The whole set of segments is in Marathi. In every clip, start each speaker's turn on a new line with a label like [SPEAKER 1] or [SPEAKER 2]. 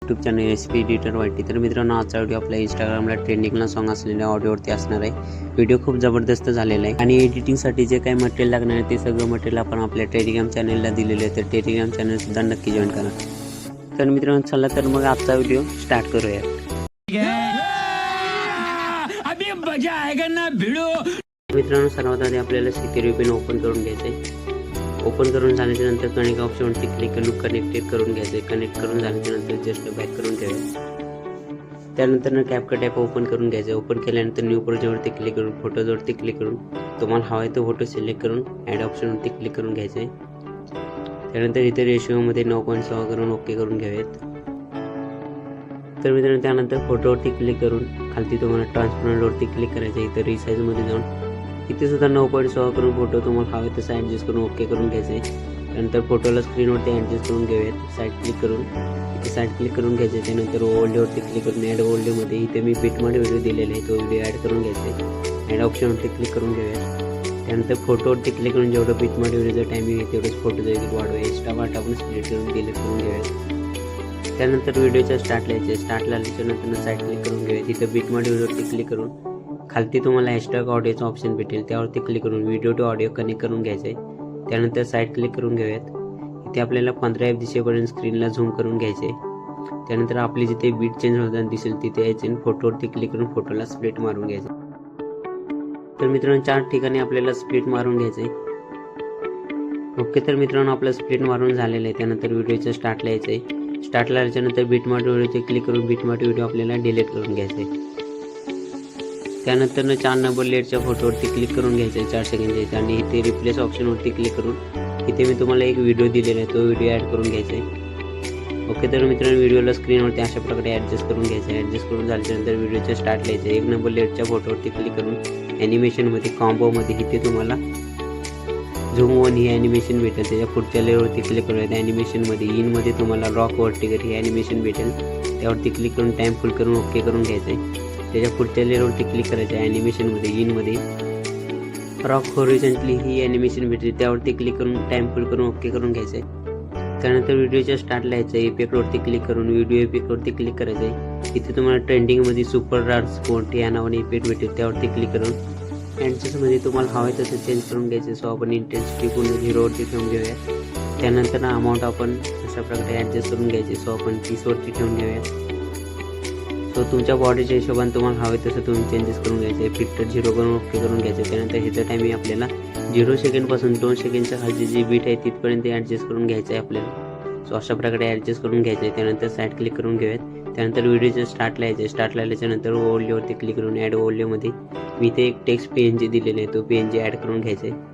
[SPEAKER 1] यूट्यूब चॅनल रेसिपी एडिटर वाटी। तर मित्रांनो, आजचा व्हिडिओ आपल्या इंस्टाग्रामला ट्रेंडिंगला सॉन्ग असलेल्या ऑडिओवरती असणार आहे। व्हिडिओ खूप जबरदस्त झालेला आहे आणि एडिटिंगसाठी जे काही मटेरियल लागणार आहे ते सगळं मटेरियल आपण आपल्या टेलिग्राम चॅनलला दिलेलं आहे, तर टेलिग्राम चॅनल सुद्धा नक्की जॉईन करा। तर मित्रांनो, चला तर मग आजचा व्हिडिओ स्टार्ट करूया।
[SPEAKER 2] अभी मजा आएगा ना भिड़ो।
[SPEAKER 1] मित्रांनो, सर्वात आधी आपल्याला सिक्युरिटी पिन ओपन करून घ्यायचं आहे। ओपन करून झाल्याच्या नंतर कनेक्ट ऑप्शनवरती क्लिक करून कनेक्टेड करून घ्यायचं आहे। कनेक्ट करून झाल्याच्या नंतर जस्ट बॅक करून ठेवायचं। त्यानंतर कॅपकट ॲप ओपन करून घ्यायचं। ओपन केल्यानंतर न्यू प्रोजेक्टवरती क्लिक करून फोटोजवरती क्लिक करून तुम्हाला हवा आहे तो फोटो सिलेक्ट करून ॲड ऑप्शनवरती क्लिक करून घ्यायचं आहे। त्यानंतर इथे रेशिओमध्ये 9.6 करून ओके करून घ्यावेत। तर मित्रांनो, त्यानंतर फोटोवरती क्लिक करून खालती तुम्हाला ट्रान्सपरंटवरती क्लिक करायचं आहे। इथं रिसाईजमध्ये जाऊन इथे सुद्धा 9.6 करून फोटो तुम्हाला हवे तसं ॲडजस्ट करून ओके करून घ्यायचे। त्यानंतर फोटोला स्क्रीनवरती ॲडजस्ट करून घेऊयात। साईड क्लिक करून इथे साईड क्लिक करून घ्यायचे। त्यानंतर ओल्डवरती क्लिक करून ॲड ओल्डमध्ये इथे मी बिटमध्ये व्हिडिओ दिलेला आहे, तो व्हिडिओ ॲड करून घ्यायचा। ॲड ऑप्शनवरती क्लिक करून घेऊयात। त्यानंतर फोटोवरती क्लिक करून जेवढं बिटमध्ये व्हिडिओचं टायमिंग आहे तेवढंच फोटोचं एक वाढवूया। एक्स्ट्रा पार्ट आपण सिलेक्ट करून डिलीट करून घेऊयात। त्यानंतर व्हिडिओच्या स्टार्टला यायचे। स्टार्टला आल्याच्या नंतर साईड क्लिक करून घेऊयात। तिथं बिटमध्ये व्हिडिओवरती क्लिक करून खालती तुम्हाला हॅशटॅग ऑडिओचं ऑप्शन भेटेल, त्यावरती क्लिक करून व्हिडिओ टू ऑडिओ कनेक्ट करून घ्यायचं आहे। त्यानंतर साईड क्लिक करून घेऊयात। इथे आपल्याला 15 एफ दिसेपर्यंत स्क्रीनला झूम करून घ्यायचे। त्यानंतर आपली जिथे बीट चेंज होताना दिसेल तिथे यायचे आणि फोटोवरती क्लिक करून फोटोला स्प्लिट मारून घ्यायचं। तर मित्रांनो, 4 ठिकाणी आपल्याला स्प्लिट मारून घ्यायचे। ओके, तर मित्रांनो, आपलं स्प्लिट मारून झालेलं आहे। त्यानंतर व्हिडिओच्या स्टार्टला यायचं आहे। स्टार्टला आल्याच्यानंतर बिटमार्ट व्हिडिओचे क्लिक करून बिटमार्ट व्हिडिओ आपल्याला डिलीट करून घ्यायचे आहे। त्यानंतर 4 नंबर लेटच्या फोटोवरती क्लिक करून घ्यायचं 4 सेकंडच्या आणि इथे रिप्लेस ऑप्शनवरती क्लिक करून इथे मी तुम्हाला एक व्हिडिओ दिलेला आहे, तो व्हिडिओ ॲड करून घ्यायचा आहे। ओके, तर मित्रांनो, व्हिडिओला स्क्रीनवरती अशा प्रकारे ॲडजस्ट करून घ्यायचं आहे। ॲडजस्ट करून झाल्यानंतर व्हिडिओच्या स्टार्टला यायचं। 1 नंबर लेटच्या फोटोवरती क्लिक करून ॲनिमेशनमध्ये कॉम्बोमध्ये इथे तुम्हाला झूम वन ही ॲनिमेशन भेटेल, त्याच्या पुढच्या लेअरवरती क्लिक करूया। ॲनिमेशनमध्ये इनमध्ये तुम्हाला रॉक व्हर्टिकल ही ॲनिमेशन भेटेल, त्यावरती क्लिक करून टाईम फुल करून ओके करून घ्यायचं आहे। त्याच्या पुढच्या लेअरवरती क्लिक करायचं आहे। ॲनिमेशनमध्ये इनमध्ये रॉक हॉरिझॉन्टली ही ॲनिमेशन भेटेल, त्यावरती क्लिक करून टाईम फुल करून ओके करून घ्यायचं आहे। त्यानंतर व्हिडिओच्या स्टार्टला यायचं आहे। इफेक्टवरती क्लिक करून व्हिडिओ इफेक्टवरती क्लिक करायचं आहे। इथे तुम्हाला ट्रेंडिंगमध्ये सुपर डार्क स्पॉट या नावाने इफेक्ट भेटेल, त्यावरती क्लिक करून ॲडजस्टमध्ये तुम्हाला हवं आहे तसं चेंज करून घ्यायचं। सो आपण इंटेन्सिटी पूर्ण 0वरती ठेवून घेऊया। त्यानंतर अमाऊंट आपण अशा प्रकारे ॲडजस्ट करून घ्यायचे। सो आपण 30वरती ठेवून घेऊया। सो तुमच्या बॉडीच्या हिशोबाने तुम्हाला हवे तसं तुम्ही चेंजेस करून घ्यायचे। फिल्टर 0 करून ओके करून घ्यायचं। त्यानंतर ह्याचा टायमिंग आपल्याला 0 सेकंडपासून 2 सेकंडच्या खालची जी बीट आहे तिथपर्यंत ॲडजस्ट करून घ्यायचं आहे आपल्याला। सो अशा प्रकारे ॲडजस्ट करून घ्यायचं आहे। त्यानंतर साईड क्लिक करून घेऊयात। त्यानंतर व्हिडिओच्या स्टार्टला यायचं। स्टार्टला आल्याच्यानंतर ओल्डवरती क्लिक करून ॲड ओल्डमध्ये मी इथे एक टेक्स्ट PNG दिलेले आहे, तो PNG ॲड करून घ्यायचा आहे।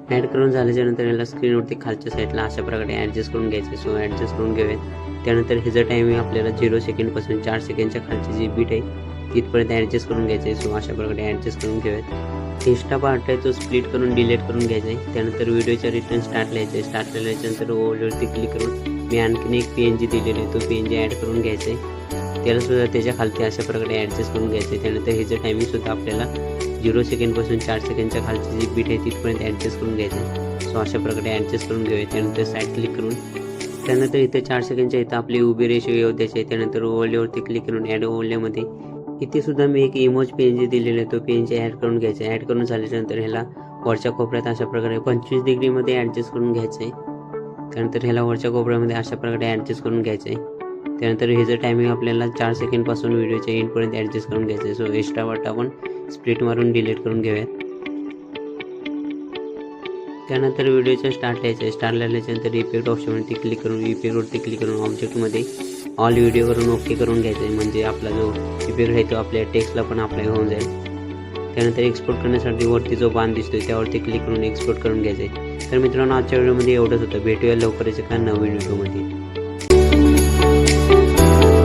[SPEAKER 1] ॲड करून झाल्याच्यानंतर याला स्क्रीनवरती खालच्या साईडला अशा प्रकारे ॲडजस्ट करून घ्यायचं। सो ॲडजस्ट करून घेऊयात। त्यानंतर ह्याचं टायमिंग आपल्याला 0 सेकंडपासून 4 सेकंडच्या खालची जी बीट आहे तिथपर्यंत ॲडजस्ट करून घ्यायचं आहे। सो अशा प्रकारे ॲडजस्ट करून घेऊयात। एक्स्ट्रा पार्ट आहे तो स्प्लिट करून डिलीट करून घ्यायचा आहे। त्यानंतर व्हिडिओच्या रिटर्न स्टार्टला यायचं आहे। स्टार्टला याच्यानंतर ओल्डवरती क्लिक करून मी आणखीन एक PNG दिलेलं आहे, तो PNG ॲड करून घ्यायचा आहे। त्याला सुद्धा त्याच्या खालती अशा प्रकारे ॲडजस्ट करून घ्यायचं आहे। त्यानंतर ह्याचं टायमिंगसुद्धा आपल्याला 0 सेकंडपासून 4 सेकंडच्या खालची जी बीट आहे तिथपर्यंत ॲडजस्ट करून घ्यायचं आहे। सो अशा प्रकारे ॲडजस्ट करून घेऊया। त्यानंतर साईड क्लिक करून त्यानंतर इथे 4 सेकंडच्या इथं आपली उभी रेषो येऊ द्यायची आहे। त्यानंतर ओल्डवरती क्लिक करून ॲड ओल्डमध्ये इथे सुद्धा मी एक इमोज PNG दिलेलं आहे, तो PNG ॲड करून घ्यायचा आहे। ॲड करून झाल्यानंतर ह्याला वरच्या कोपऱ्यात अशा प्रकारे 25 डिग्रीमध्ये ॲडजस्ट करून घ्यायचं आहे। त्यानंतर ह्याला वरच्या कोपऱ्यामध्ये अशा प्रकारे ॲडजस्ट करून घ्यायचं आहे। त्यानंतर ह्याचं टायमिंग आपल्याला 4 सेकंडपासून व्हिडिओच्या एंडपर्यंत ॲडजस्ट करून घ्यायचं आहे। सो एक्स्ट्रा वाट आपण स्प्लिट मारून डिलीट करून घेऊयात। त्यानंतर व्हिडिओच्या स्टार्टला यायचं आहे। स्टार्टला आल्याच्यानंतर इफेक्ट ऑप्शनवरती क्लिक करून इफेक्टवरती क्लिक करून ऑब्जेक्टमध्ये ऑल व्हिडिओ करून ओके करून घ्यायचं आहे, म्हणजे आपला जो इफेक्ट आहे तो आपल्या टेक्स्टला पण अप्लाय होऊन जाईल। त्यानंतर एक्सपोर्ट करण्यासाठी वरती जो बाण दिसतोय त्यावरती क्लिक करून एक्सपोर्ट करून घ्यायचं आहे। तर मित्रांनो, आजच्या व्हिडिओमध्ये एवढंच होतं। भेटूया लवकरच एका नवीन व्हिडिओमध्ये।